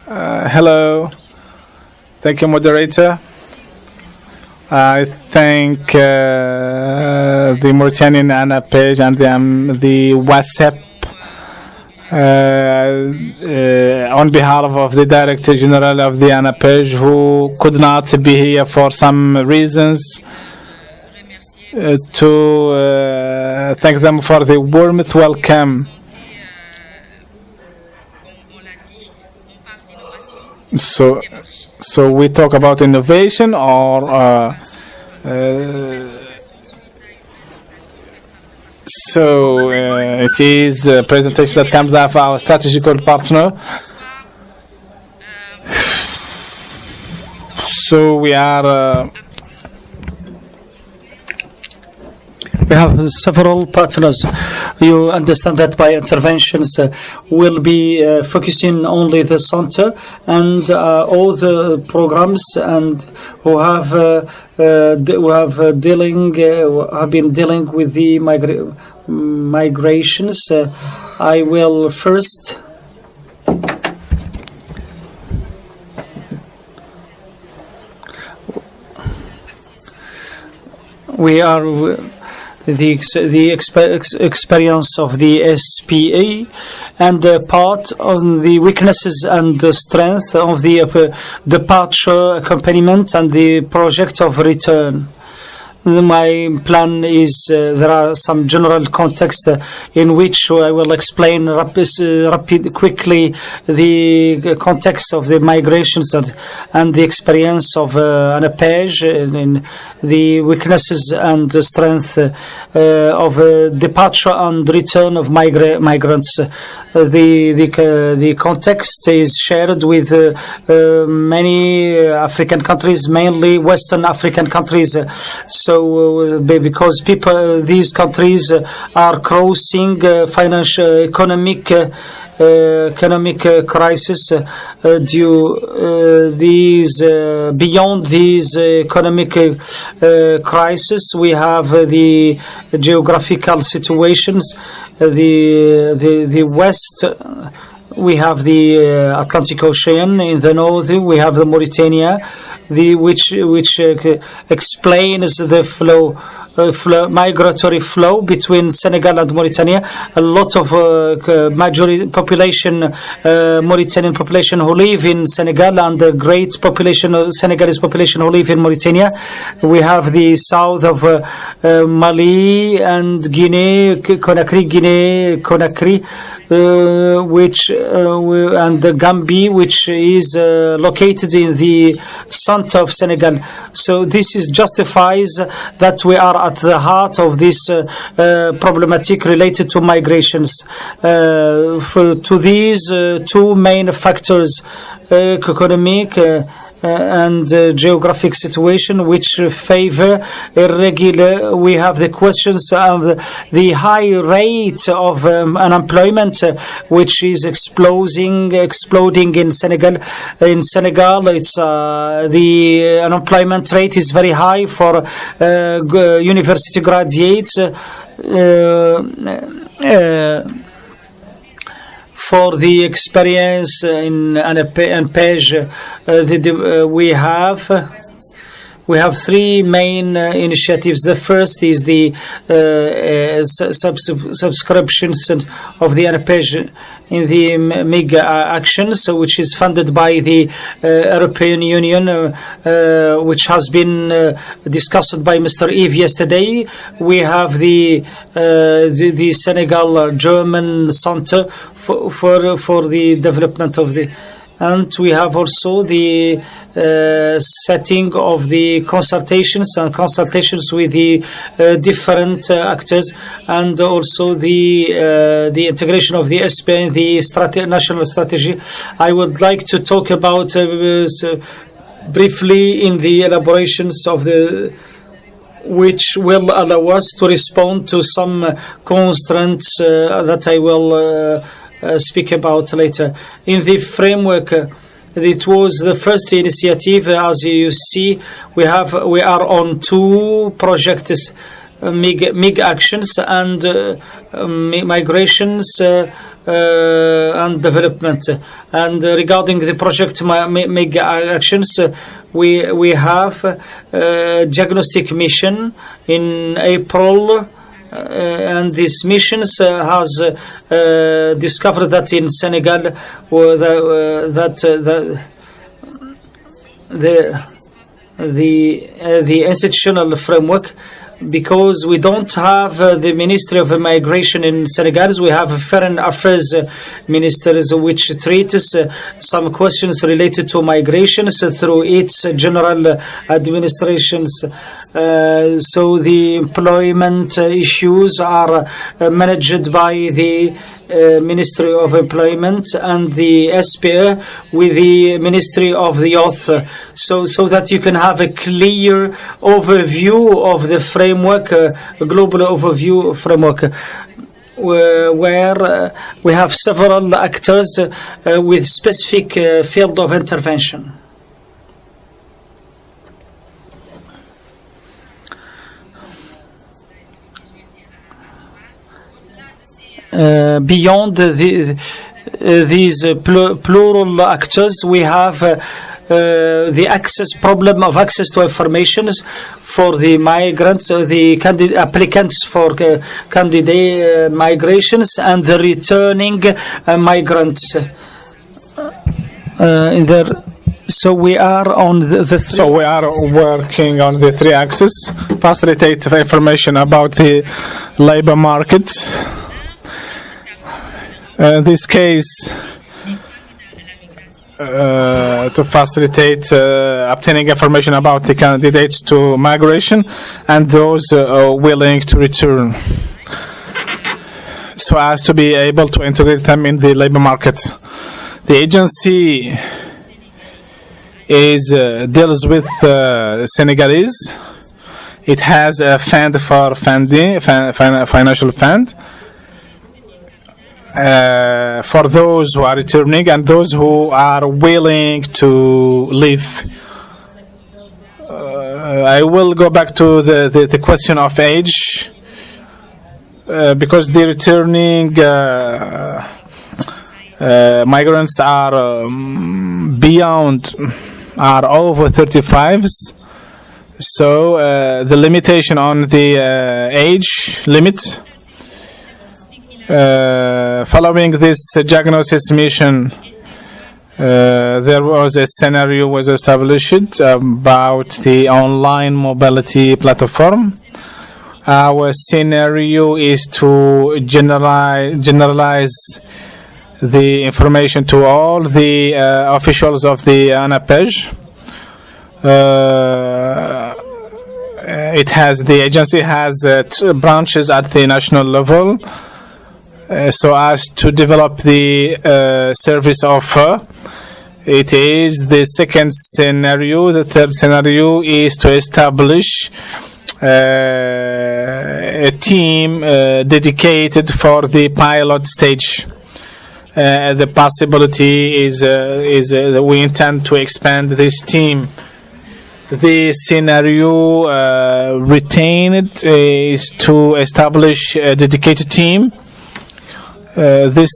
Hello. Thank you, moderator. I thank the Mauritanian ANA page and the WhatsApp on behalf of the Director General of the ANA page, who could not be here for some reasons, to thank them for the warmth welcome. So we talk about innovation, or it is a presentation that comes out of our strategical partner. So we have several partners. You understand that my interventions will be focusing only the center and all the programs, and who have been dealing with the migrations. I will first. We are the experience of the SPA and part on the weaknesses and the strength of the departure accompaniment and the project of return. My plan is there are some general context in which I will explain quickly the context of the migrations and the experience of an page in the weaknesses and the strength of departure and return of migrants. The context is shared with many African countries, mainly Western African countries. So because these countries are crossing financial economic crisis beyond these economic crisis. We have the geographical situations. The west, we have the Atlantic Ocean. In the north, we have the Mauritania, which explains the migratory flow between Senegal and Mauritania. A lot of Mauritanian population who live in Senegal, and a great population of Senegalese population who live in Mauritania. We have the south of Mali and Conakry, and the Gambia, which is located in the center of Senegal. So this justifies that we are at the heart of this problematic related to migrations. To these two main factors, economic and geographic situation, which favor irregular. We have the questions of the high rate of unemployment, which is exploding in Senegal. In Senegal, it's the unemployment rate is very high for university graduates. For the experience in page, we have three main initiatives. The first is the subscriptions of the ANPEJ in the MEG actions, which is funded by the European Union, which has been discussed by Mr. Yves yesterday. We have the Senegal German Center for the development of the. And we have also the setting of the consultations with the different actors, and also the integration of the SPA in the national strategy. I would like to talk about briefly in the elaborations of which will allow us to respond to some constraints that I will speak about later. In the framework, it was the first initiative. As you see, we are on two projects, MIG actions and migrations and development. And regarding the project mega actions, we have diagnostic mission in April. And these missions has discovered that in Senegal, the institutional framework, because we don't have the Ministry of Migration in Senegal, we have Foreign Affairs Ministers which treats some questions related to migration through its general administrations. So the employment issues are managed by the Ministry of Employment and the SPA with the Ministry of the Youth, so that you can have a clear overview of the framework, a global overview framework, where we have several actors with specific field of intervention. Beyond these plural actors, we have the problem of access to information for the migrants, the applicants for candidate migrations, and the returning migrants. So we are on So we are working on the three axes: facilitate information about the labor market. In this case, to facilitate obtaining information about the candidates to migration and those willing to return, so as to be able to integrate them in the labor market. The agency deals with Senegalese. It has a fund for financial fund. For those who are returning and those who are willing to leave. I will go back to the question of age, because the returning migrants are over 35s. So the limitation on the age limit. Following this diagnosis mission, there was a scenario was established about the online mobility platform. Our scenario is to generalize the information to all the officials of the ANAPEJ. The agency has two branches at the national level. So as to develop the service offer. It is the second scenario. The third scenario is to establish a team dedicated for the pilot stage. The possibility is that we intend to expand this team. The scenario retained is to establish a dedicated team. This